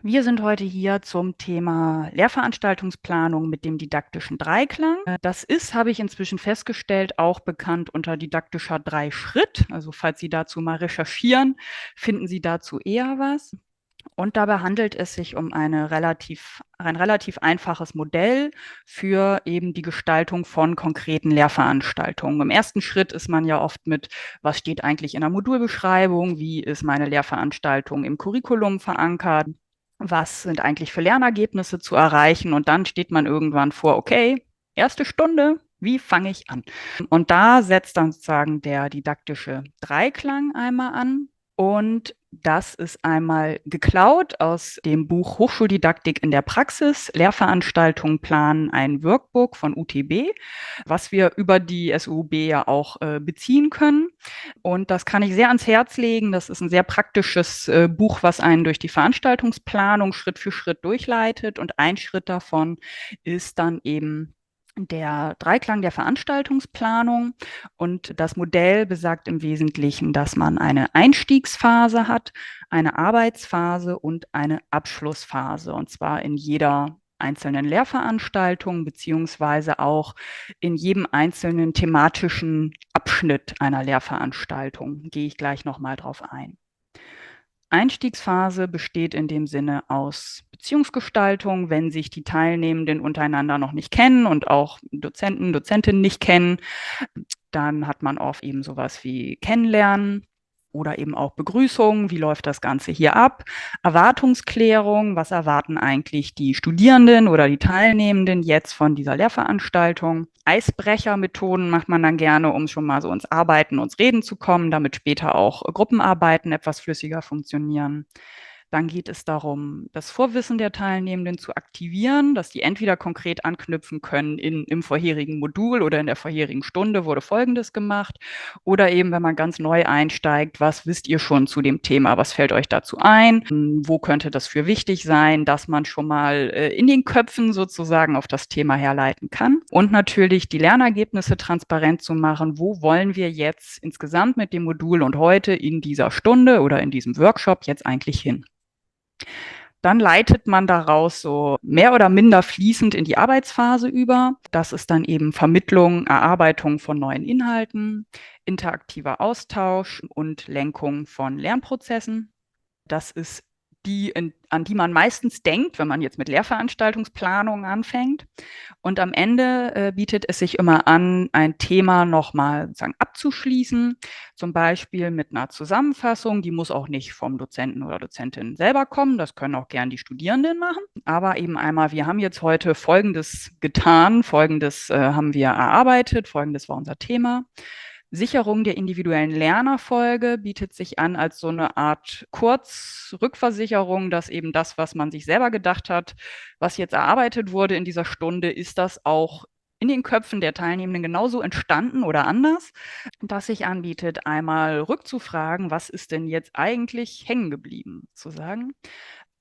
Wir sind heute hier zum Thema Lehrveranstaltungsplanung mit dem didaktischen Dreiklang. Das ist, habe ich inzwischen festgestellt, auch bekannt unter didaktischer Dreischritt. Also falls Sie dazu mal recherchieren, finden Sie dazu eher was. Und dabei handelt es sich um ein relativ einfaches Modell für eben die Gestaltung von konkreten Lehrveranstaltungen. Im ersten Schritt ist man ja oft mit, was steht eigentlich in der Modulbeschreibung, wie ist meine Lehrveranstaltung im Curriculum verankert, was sind eigentlich für Lernergebnisse zu erreichen, und dann steht man irgendwann vor, okay, erste Stunde, wie fange ich an? Und da setzt dann sozusagen der didaktische Dreiklang einmal an. Und das ist einmal geklaut aus dem Buch Hochschuldidaktik in der Praxis, Lehrveranstaltungen planen, ein Workbook von UTB, was wir über die SUB ja auch beziehen können. Und das kann ich sehr ans Herz legen. Das ist ein sehr praktisches Buch, was einen durch die Veranstaltungsplanung Schritt für Schritt durchleitet. Und ein Schritt davon ist dann eben der Dreiklang der Veranstaltungsplanung. Und das Modell besagt im Wesentlichen, dass man eine Einstiegsphase hat, eine Arbeitsphase und eine Abschlussphase. Und zwar in jeder einzelnen Lehrveranstaltung beziehungsweise auch in jedem einzelnen thematischen Abschnitt einer Lehrveranstaltung. Gehe ich gleich nochmal drauf ein. Einstiegsphase besteht in dem Sinne aus Beziehungsgestaltung, wenn sich die Teilnehmenden untereinander noch nicht kennen und auch Dozenten, Dozentinnen nicht kennen. Dann hat man oft eben sowas wie Kennenlernen oder eben auch Begrüßung. Wie läuft das Ganze hier ab? Erwartungsklärung. Was erwarten eigentlich die Studierenden oder die Teilnehmenden jetzt von dieser Lehrveranstaltung? Eisbrechermethoden macht man dann gerne, um schon mal so ins Arbeiten, ins Reden zu kommen, damit später auch Gruppenarbeiten etwas flüssiger funktionieren. Dann geht es darum, das Vorwissen der Teilnehmenden zu aktivieren, dass die entweder konkret anknüpfen können im vorherigen Modul oder in der vorherigen Stunde wurde Folgendes gemacht. Oder eben, wenn man ganz neu einsteigt, was wisst ihr schon zu dem Thema? Was fällt euch dazu ein? Wo könnte das für wichtig sein, dass man schon mal in den Köpfen sozusagen auf das Thema herleiten kann? Und natürlich die Lernergebnisse transparent zu machen. Wo wollen wir jetzt insgesamt mit dem Modul und heute in dieser Stunde oder in diesem Workshop jetzt eigentlich hin? Dann leitet man daraus so mehr oder minder fließend in die Arbeitsphase über. Das ist dann eben Vermittlung, Erarbeitung von neuen Inhalten, interaktiver Austausch und Lenkung von Lernprozessen. Das ist an die man meistens denkt, wenn man jetzt mit Lehrveranstaltungsplanung anfängt. Und am Ende bietet es sich immer an, ein Thema nochmal sozusagen abzuschließen, zum Beispiel mit einer Zusammenfassung. Die muss auch nicht vom Dozenten oder Dozentin selber kommen, das können auch gern die Studierenden machen. Aber eben einmal, wir haben jetzt heute Folgendes getan, Folgendes haben wir erarbeitet, Folgendes war unser Thema. Sicherung der individuellen Lernerfolge bietet sich an als so eine Art Kurzrückversicherung, dass eben das, was man sich selber gedacht hat, was jetzt erarbeitet wurde in dieser Stunde, ist das auch in den Köpfen der Teilnehmenden genauso entstanden oder anders, dass sich anbietet, einmal rückzufragen, was ist denn jetzt eigentlich hängen geblieben, zu sagen.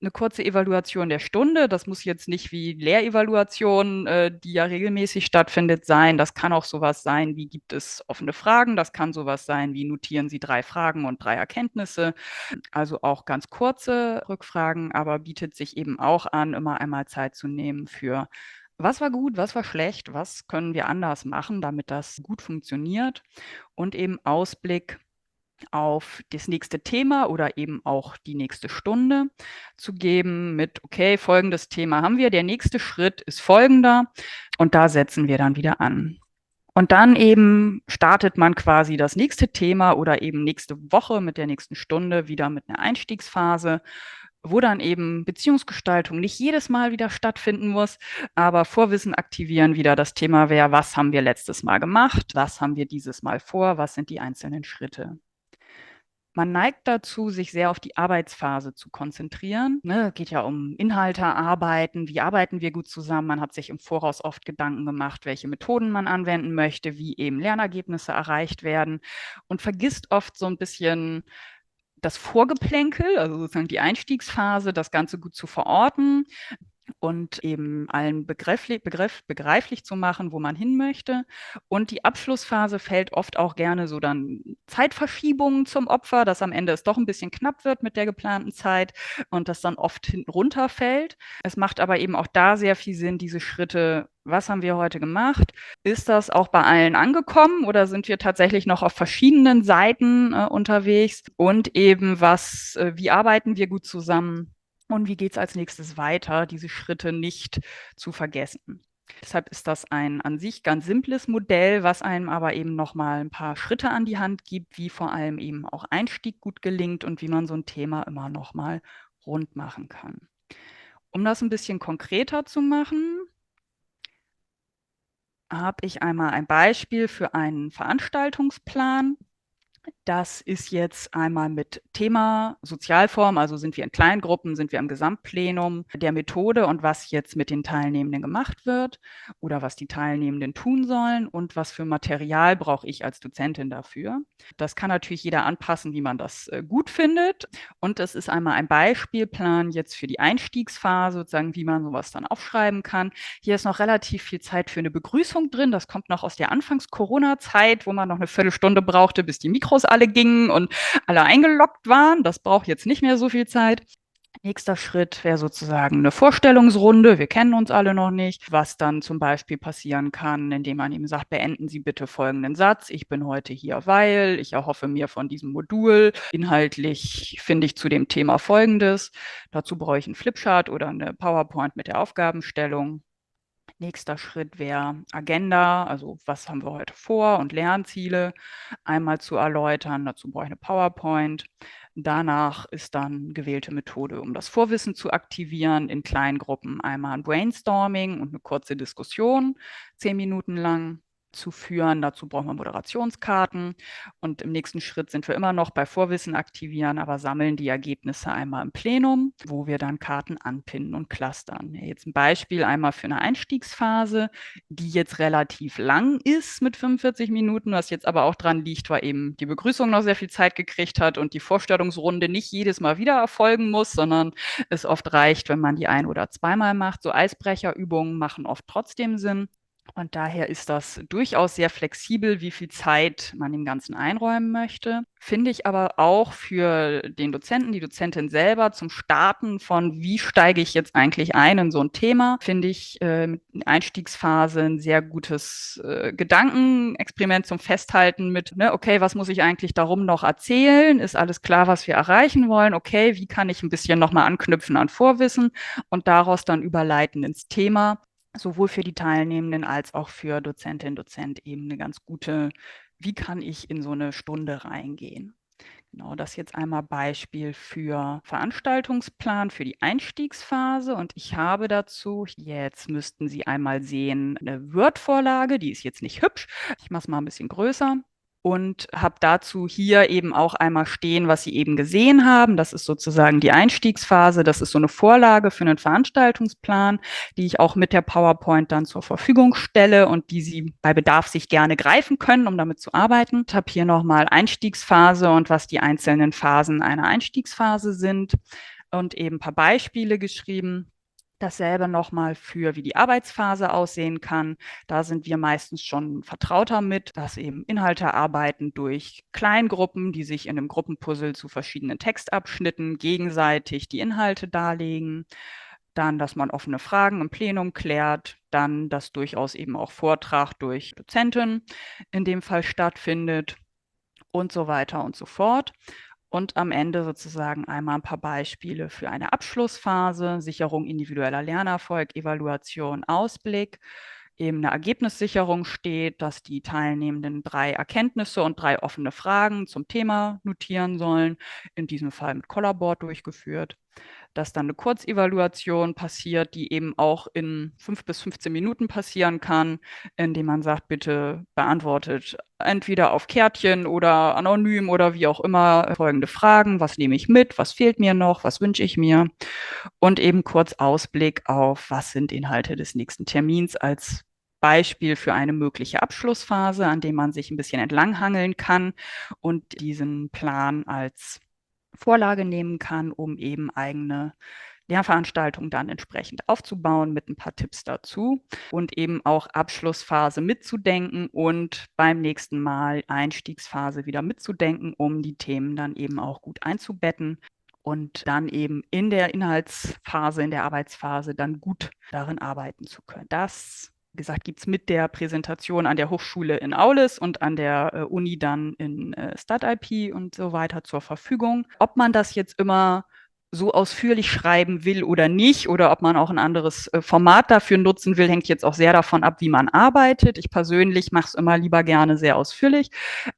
Eine kurze Evaluation der Stunde. Das muss jetzt nicht wie Lehrevaluation, die ja regelmäßig stattfindet, sein. Das kann auch sowas sein, wie gibt es offene Fragen. Das kann sowas sein, wie notieren Sie 3 Fragen und 3 Erkenntnisse. Also auch ganz kurze Rückfragen, aber bietet sich eben auch an, immer einmal Zeit zu nehmen für: Was war gut, was war schlecht, was können wir anders machen, damit das gut funktioniert, und eben Ausblick auf das nächste Thema oder eben auch die nächste Stunde zu geben mit, okay, folgendes Thema haben wir, der nächste Schritt ist folgender, und da setzen wir dann wieder an. Und dann eben startet man quasi das nächste Thema oder eben nächste Woche mit der nächsten Stunde wieder mit einer Einstiegsphase, wo dann eben Beziehungsgestaltung nicht jedes Mal wieder stattfinden muss, aber Vorwissen aktivieren wieder das Thema wäre: Was haben wir letztes Mal gemacht? Was haben wir dieses Mal vor? Was sind die einzelnen Schritte? Man neigt dazu, sich sehr auf die Arbeitsphase zu konzentrieren. Ne, geht ja um Inhalte arbeiten, wie arbeiten wir gut zusammen. Man hat sich im Voraus oft Gedanken gemacht, welche Methoden man anwenden möchte, wie eben Lernergebnisse erreicht werden, und vergisst oft so ein bisschen das Vorgeplänkel, also sozusagen die Einstiegsphase, das Ganze gut zu verorten. und eben allen begreiflich zu machen, wo man hin möchte. Und die Abschlussphase fällt oft auch gerne so dann Zeitverschiebungen zum Opfer, dass am Ende es doch ein bisschen knapp wird mit der geplanten Zeit und das dann oft hinten runterfällt. Es macht aber eben auch da sehr viel Sinn, diese Schritte, was haben wir heute gemacht? Ist das auch bei allen angekommen oder sind wir tatsächlich noch auf verschiedenen Seiten unterwegs? Und eben wie arbeiten wir gut zusammen? Und wie geht es als nächstes weiter, diese Schritte nicht zu vergessen? Deshalb ist das ein an sich ganz simples Modell, was einem aber eben nochmal ein paar Schritte an die Hand gibt, wie vor allem eben auch Einstieg gut gelingt und wie man so ein Thema immer nochmal rund machen kann. Um das ein bisschen konkreter zu machen, habe ich einmal ein Beispiel für einen Veranstaltungsplan. Das ist jetzt einmal mit Thema Sozialform, also sind wir in Kleingruppen, sind wir im Gesamtplenum, der Methode und was jetzt mit den Teilnehmenden gemacht wird oder was die Teilnehmenden tun sollen und was für Material brauche ich als Dozentin dafür. Das kann natürlich jeder anpassen, wie man das gut findet. Und es ist einmal ein Beispielplan jetzt für die Einstiegsphase, sozusagen, wie man sowas dann aufschreiben kann. Hier ist noch relativ viel Zeit für eine Begrüßung drin. Das kommt noch aus der Anfangs-Corona-Zeit, wo man noch eine Viertelstunde brauchte, bis die Mikros alle gingen und alle eingeloggt waren. Das braucht jetzt nicht mehr so viel Zeit. Nächster Schritt wäre sozusagen eine Vorstellungsrunde. Wir kennen uns alle noch nicht, was dann zum Beispiel passieren kann, indem man ihm sagt, beenden Sie bitte folgenden Satz. Ich bin heute hier, weil ich erhoffe mir von diesem Modul. Inhaltlich finde ich zu dem Thema Folgendes. Dazu brauche ich einen Flipchart oder eine PowerPoint mit der Aufgabenstellung. Nächster Schritt wäre Agenda, also was haben wir heute vor und Lernziele einmal zu erläutern. Dazu brauche ich eine PowerPoint. Danach ist dann gewählte Methode, um das Vorwissen zu aktivieren, in kleinen Gruppen einmal ein Brainstorming und eine kurze Diskussion, 10 Minuten lang zu führen. Dazu brauchen wir Moderationskarten. Und im nächsten Schritt sind wir immer noch bei Vorwissen aktivieren, aber sammeln die Ergebnisse einmal im Plenum, wo wir dann Karten anpinnen und clustern. Jetzt ein Beispiel einmal für eine Einstiegsphase, die jetzt relativ lang ist mit 45 Minuten, was jetzt aber auch dran liegt, weil eben die Begrüßung noch sehr viel Zeit gekriegt hat und die Vorstellungsrunde nicht jedes Mal wieder erfolgen muss, sondern es oft reicht, wenn man die ein- oder zweimal macht. So Eisbrecherübungen machen oft trotzdem Sinn. Und daher ist das durchaus sehr flexibel, wie viel Zeit man dem Ganzen einräumen möchte. Finde ich aber auch für den Dozenten, die Dozentin selber zum Starten von, wie steige ich jetzt eigentlich ein in so ein Thema, finde ich mit Einstiegsphase ein sehr gutes Gedankenexperiment zum Festhalten mit, ne, okay, was muss ich eigentlich darum noch erzählen? Ist alles klar, was wir erreichen wollen? Okay, wie kann ich ein bisschen nochmal anknüpfen an Vorwissen und daraus dann überleiten ins Thema? Sowohl für die Teilnehmenden als auch für Dozentin, Dozent eben eine ganz gute, wie kann ich in so eine Stunde reingehen? Genau, das jetzt einmal Beispiel für Veranstaltungsplan für die Einstiegsphase. Und ich habe dazu, jetzt müssten Sie einmal sehen, eine Word-Vorlage, die ist jetzt nicht hübsch. Ich mache es mal ein bisschen größer. Und habe dazu hier eben auch einmal stehen, was Sie eben gesehen haben. Das ist sozusagen die Einstiegsphase. Das ist so eine Vorlage für einen Veranstaltungsplan, die ich auch mit der PowerPoint dann zur Verfügung stelle und die Sie bei Bedarf sich gerne greifen können, um damit zu arbeiten. Ich habe hier nochmal Einstiegsphase und was die einzelnen Phasen einer Einstiegsphase sind und eben ein paar Beispiele geschrieben. Dasselbe nochmal für, wie die Arbeitsphase aussehen kann. Da sind wir meistens schon vertrauter mit, dass eben Inhalte erarbeiten durch Kleingruppen, die sich in einem Gruppenpuzzle zu verschiedenen Textabschnitten gegenseitig die Inhalte darlegen. Dann, dass man offene Fragen im Plenum klärt. Dann, dass durchaus eben auch Vortrag durch Dozenten in dem Fall stattfindet und so weiter und so fort. Und am Ende sozusagen einmal ein paar Beispiele für eine Abschlussphase, Sicherung individueller Lernerfolg, Evaluation, Ausblick. Eben eine Ergebnissicherung steht, dass die Teilnehmenden 3 Erkenntnisse und 3 offene Fragen zum Thema notieren sollen, in diesem Fall mit Collaboard durchgeführt, dass dann eine Kurzevaluation passiert, die eben auch in 5 bis 15 Minuten passieren kann, indem man sagt, bitte beantwortet entweder auf Kärtchen oder anonym oder wie auch immer folgende Fragen. Was nehme ich mit? Was fehlt mir noch? Was wünsche ich mir? Und eben kurz Ausblick auf, was sind Inhalte des nächsten Termins als Beispiel für eine mögliche Abschlussphase, an dem man sich ein bisschen entlanghangeln kann und diesen Plan als Vorlage nehmen kann, um eben eigene Lehrveranstaltung dann entsprechend aufzubauen mit ein paar Tipps dazu und eben auch Abschlussphase mitzudenken und beim nächsten Mal Einstiegsphase wieder mitzudenken, um die Themen dann eben auch gut einzubetten und dann eben in der Inhaltsphase, in der Arbeitsphase dann gut darin arbeiten zu können. Das, wie gesagt, gibt es mit der Präsentation an der Hochschule in Aulis und an der Uni dann in StudIP und so weiter zur Verfügung. Ob man das jetzt immer so ausführlich schreiben will oder nicht, oder ob man auch ein anderes Format dafür nutzen will, hängt jetzt auch sehr davon ab, wie man arbeitet. Ich persönlich mache es immer lieber gerne sehr ausführlich.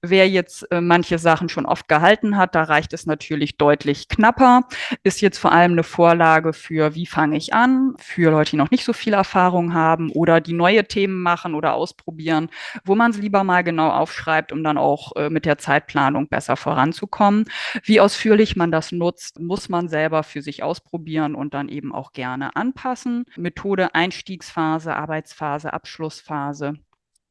Wer jetzt manche Sachen schon oft gehalten hat, da reicht es natürlich deutlich knapper. Ist jetzt vor allem eine Vorlage für, wie fange ich an, für Leute, die noch nicht so viel Erfahrung haben oder die neue Themen machen oder ausprobieren, wo man es lieber mal genau aufschreibt, um dann auch mit der Zeitplanung besser voranzukommen. Wie ausführlich man das nutzt, muss man selber für sich ausprobieren und dann eben auch gerne anpassen. Methode Einstiegsphase, Arbeitsphase, Abschlussphase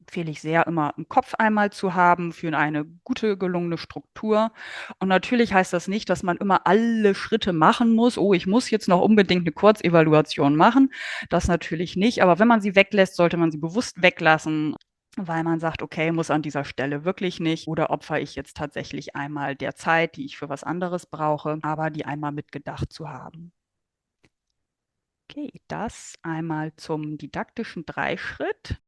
empfehle ich sehr, immer im Kopf einmal zu haben für eine gute, gelungene Struktur. Und natürlich heißt das nicht, dass man immer alle Schritte machen muss. Oh, ich muss jetzt noch unbedingt eine Kurzevaluation machen. Das natürlich nicht. Aber wenn man sie weglässt, sollte man sie bewusst weglassen, weil man sagt, okay, muss an dieser Stelle wirklich nicht. Oder opfere ich jetzt tatsächlich einmal der Zeit, die ich für was anderes brauche, aber die einmal mitgedacht zu haben. Okay, das einmal zum didaktischen Dreischritt.